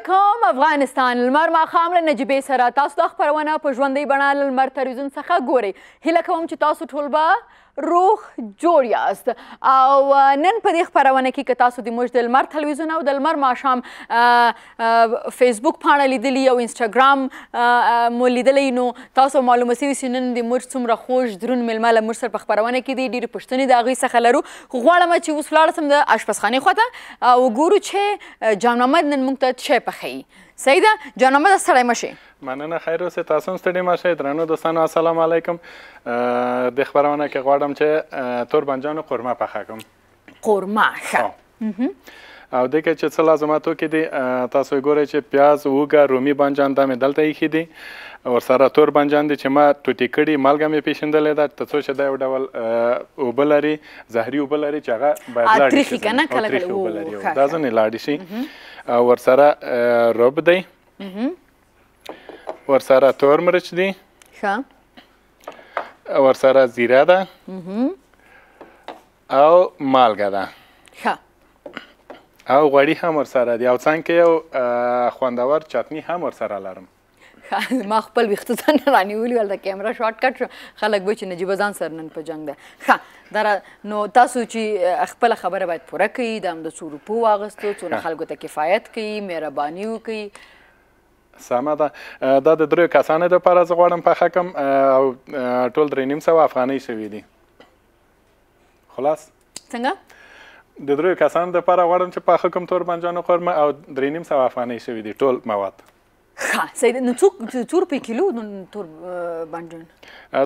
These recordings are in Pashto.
علیکم افغانستان لمر ماښام له نجیبې سره تاسو دا خپرونه په ژوندۍ بڼه له لمر تلویزیون څخه ګورئ. هیله کوم چې تاسو ټول به روغ جوړ یاست او نن په دې خپرونه کې که تاسو د موږ د لمر تلویزیون او د لمر ماښام فیسبوک پاڼه لیدلي او انسټاګرام مو لیدلی نو تاسو معلومه سوي چې نن د موږ څومره خوږ دروند میلمه له موږ سره په خپرونه کې دي. ډېرې پوښتنې د هغوی څخه لرو خو غواړم چې اوس ولاړ سم د اشپزخانې خواته او وګورو چې جان محمد نن موږ ته څه پخوي. صحیح ده جان محمد ستړی مه شئ. مننه خیر اوسئ. تاسو هم ستړي مه شئ. درنو دوستانو السلام علیکم. د خپرونه کې غواړم چې تور بانجانو قورمه پخه کړم. قورمه ښه. او دې کې چې څه لازماتو کې دي تاسو ګورئ چې پیاز اوږه رومي بانجان دا مې دلته ایښي دي ورسره تور بانجان دي چې ما ټوټې کړي مالګه مې پېژندلې ده تر څو چې دا یو ډول اوبه لري زهري اوبه لري چې هغه باید لاړې شي تریخې اوبه لري دا ځینې لاړې شي او ورسره رب دی ورسره تور مرچ دی ورسره زیره ده او مالګه ده او غوړي هم ورسره دي او څنګ کې یو خوندور چټني هم ورسره لرم. ما خپل ویښته ځان رانیولي هلته کیمره شارټ کټ شو خلک به چې نجیبه ځان سره نن په جنګ ده. ښه دا نو تاسو چې خپله خبره باید پوره کوي د همده څو روپو واغستو څونه خلکو ته کفایت کوي مهرباني وکوي. سمه ده دا د 3 کسانو دپاره زه غواړم پخه کړم او ټول 3,500 افغانۍ شوي دي. خلاص څنګه د 3 کسانو دپاره غواړم چې پاخه کړم تور بانجانو قورمه او 3,500 افغانۍ شوي دي ټول مواد. ښه صحیح نو څو روپۍ کیلو تور بانجان؟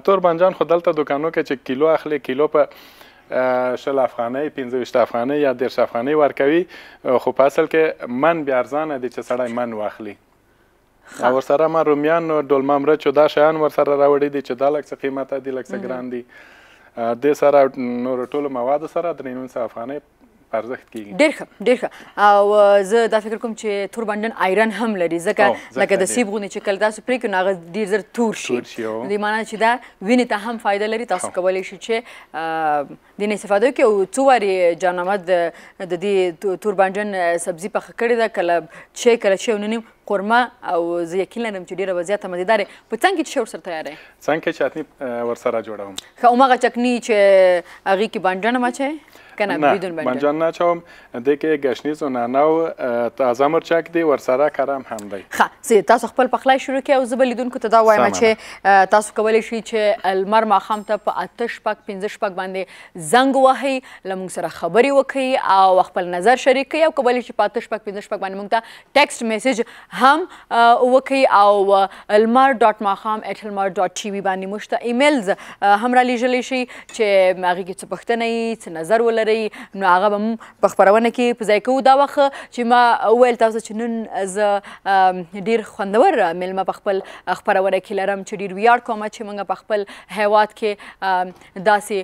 تور بانجان خو دلته دوکانو کې چې کیلو اخلي کیلو په 20 افغانۍ 15 افغانۍ یا 10 افغانۍ ورکوي خو په اصل کې من بیا ارزانه دي چې سړی من واخلي. او ورسره ما رومیان ډولمه مرچ دا شیان ورسره راوړي دي چې دا لږ څه قیمته دي لږ څه ګران دي. دې سره نورو ټولو موادو سره 3,500 افغانۍ ارزښت کېږي. ډېر ښه ډېر ښه او زه دا فکر کوم چې تور بانجان آیرن هم لري ځکه لکه د سیب غوندې چې کله تاسو پرې کړو نو هغه ډېر زر تور شي دې معنا چې دا وینې ته هم فایده لري. تاسو کولی شئ چې دې نه استفاده وکړئ او څو وارې جان محمد د دې تور بانجان سبزي پخه کړې ده کله چې کله چې وننیم قورمه او زه یقین لرم چې ډېره به زیاته مزیداره په څنګ کې چې ورسره تیاروئ؟ څنګ کې چټني ورسره جوړوم. ښه هماغه چکني چې هغې کې بانجان هم اچوئ که نه بدون بانجان نه اچوم دې کې ګشنیز و نعناع تازه مرچک دی ورسره کرم هم دی. ښه تاسو خپل پخلی شروع کړئ او زه به لیدونکو ته دا وایم چې تاسو کولی شئ چې لمر ماښام ته په 8-5 باندې زنګ ووهئ له موږ سره خبرې وکړئ او خپل نظر شریک کړئ او کولی شئ په 8-5 باندې موږ ته ټیکسټ میسیج هم وکړئ او lmar.makham@lmar.tv باندې موږ ته ایمیلز هم رالیږلی شئ چې هغې کې څه پوښتنه یي څه نظر ولرئ نو هغه به م په خپرونه کې په ځای کوو. دا وخت چې ما وویل تاسو چې نن زه ډېر خوندور میلمه په خپل خپرونه کې لرم چې ډېر ویاړ کوم چې موږ په خپل هیواد کې داسې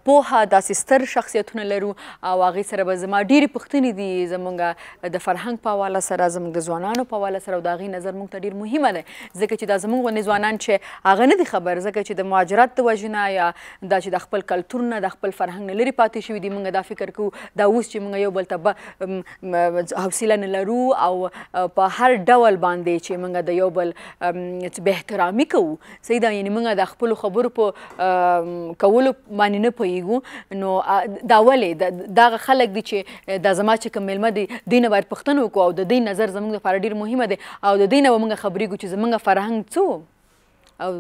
پوهه داسې ستر شخصیتونه لرو او هغې سره به زما ډېرې پوښتنې دي زموږ د فرهنګ په حواله سره زموږ د ځوانانو په حواله سره او د هغې نظر موږ ته ډېر مهمه دی ځکه چې دا زموږ غوندې ځوانان چې هغه نه دي خبر ځکه چې د مهاجرت د وجې نه یا دا چې د خپل کلتور نه د خپل فرهنګ نه لرې پاتې شوي دي موږ دا فکر کوو دا اوس چې موږ یو بل ته حوصله نه لرو او په هر ډول باندې چې موږ د یو بل بې احترامي کوو. صحیح ده یعنې موږ د خپلو خبرو په کولو باندې نه پوهېږو نو دا ولې دغه خلک دي چې دا زما چې کوم میلمه دي دوی نه باید پوښتنه وکړو او د دوی نظر زموږ لپاره ډېر مهمه دی او د دوی نه به موږ خبرېږو چې زموږ فرهنګ څه او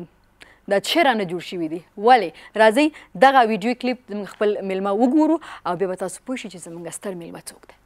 دا څه رانه جوړ شوي دي. ولې راځئ دغه ویډیو کلیپ زموږ خپل میلمه وګورو او بیا به تاسو پوه شئ چې زموږ ستر میلمه څوک دی.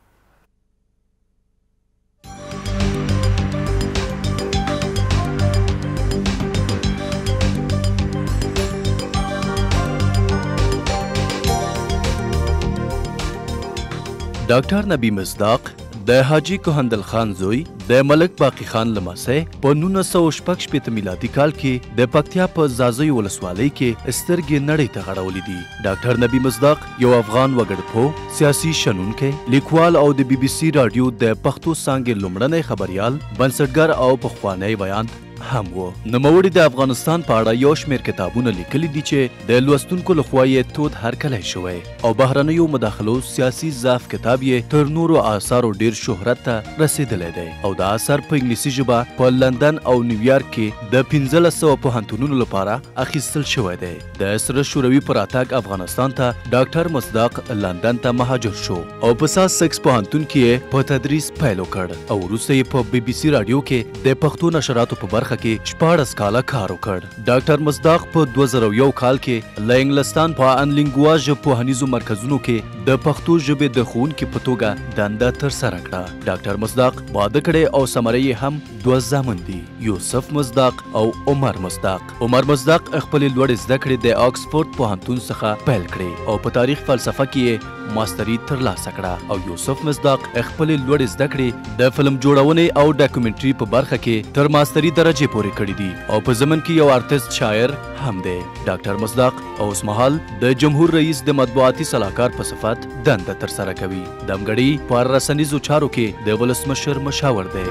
ډاکټر نبی مصداق د حاجی کوهندل خان زوی د ملک باقی خان لمسی په 1966 میلادي کال کې د پکتیا په ځاځي ولسوالۍ کې سترګې نړۍ ته غړولې دي. ډاکټر نبی مصداق یو افغان وګړپوه سیاسي شنونکی لیکوال او د BBC رادیو د پښتو څانګې لومړنی خبریال بنسټګر او پخوانی ویاند هم و. نوموړي د افغانستان په اړه یو شمېر کتابونه لیکلي دي چې د لوستونکو لخوا یې تود هرکلی شوی او بهرنیو مداخلو سیاسي ضعف کتاب یې تر نورو آثارو ډیر شهرت ته رسیدلی دی او د اثر په انګلیسي ژبه په لندن او نیویارک کې د 1500 پوهنتونونو لپاره اخیستل شوی دی. د سره شوروي په راتګ افغانستان ته ډاکټر مصداق لندن ته مهاجر شو او په ساس سکس پوهنتون کې په تدریس پیل وکړ او وروسته یې په BBC رادیو کې د پښتو نشراتو په برخه کې 14 کاله کار وکړ. ډاکټر مصداق په 2001 کال کې له انګلستان په انلینګواژ پوهنیزو مرکزونو کې د پښتو ژبې د ښوونکي په توګه دنده ترسره کړه. ډاکټر مصداق واده کړی او ثمره یې هم 2 زامن دي، یوسف مصداق او عمر مصداق. عمر مصداق خپلې لوړې زده کړې د آکسفورد پوهنتون څخه پیل کړې او په تاریخ فلسفه کې ماستري ترلاسه کړه او یوسف مصداق خپلې لوړې زده کړې د فلم جوړونې او ډاکومنټري په برخه کې تر ماستري درجې پورې کړې دي او په زمن کې یو آرټست شاعر هم دی. ډاکټر مصداق اوس مهال د جمهور رئیس د مطبوعاتي سلاکار په صفت دنده ترسره کوي. ځانګړۍ په رسنیزو چارو کې د ولسمشر مشاور دی.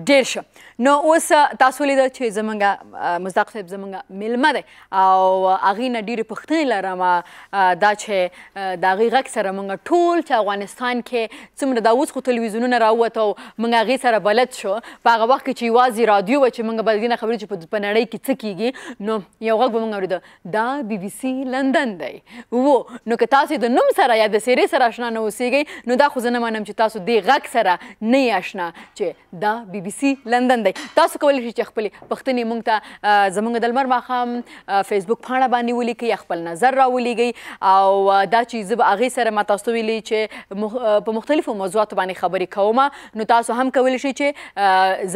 ډیر ښه. نو اوس تاسو ولیده چې زمونږ مصداق صاحب زمونږ میلمه دی او هغې نه ډېرې پوښتنې لرم دا چې د هغې غږ سره موږ ټول چې افغانستان کې څومره دا اوس خو تلویزیونونه راووت او موږ هغې سره بلد شو. په هغه وخت کې چې یوازې رادیو وه چې موږ به د دې نه خبرې چې په نړۍ کې څه کېږي نو یو غږ به موږ اورېده دا BBC لندن دی و. نو که تاسو د نوم سره یا د څېرې سره اشنا نه اوسېږئ نو دا خو زه نه منم چې تاسو دې غږ سره نه یې اشنا چې دا BBC لندن دی. تاسو کولی شئ چې خپلې پوښتنې موږ ته زموږ د لمر ماښام فیسبوک پاڼه باندې ولیکئ یا خپل نظر راولیږئ او دا چې زه به هغې سره ما تاسو ته ویلي چې په مختلفو موضوعاتو باندې خبرې کوم نو تاسو هم کولی شئ چې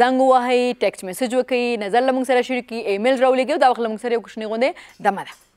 زنګ ووهئ، ټیکسټ میسج وکړئ، نظر له موږ سره شریک کړئ، ایمیل راولیږئ او دا وخت له موږ سره یو کوچنۍ غوندې دمه ده.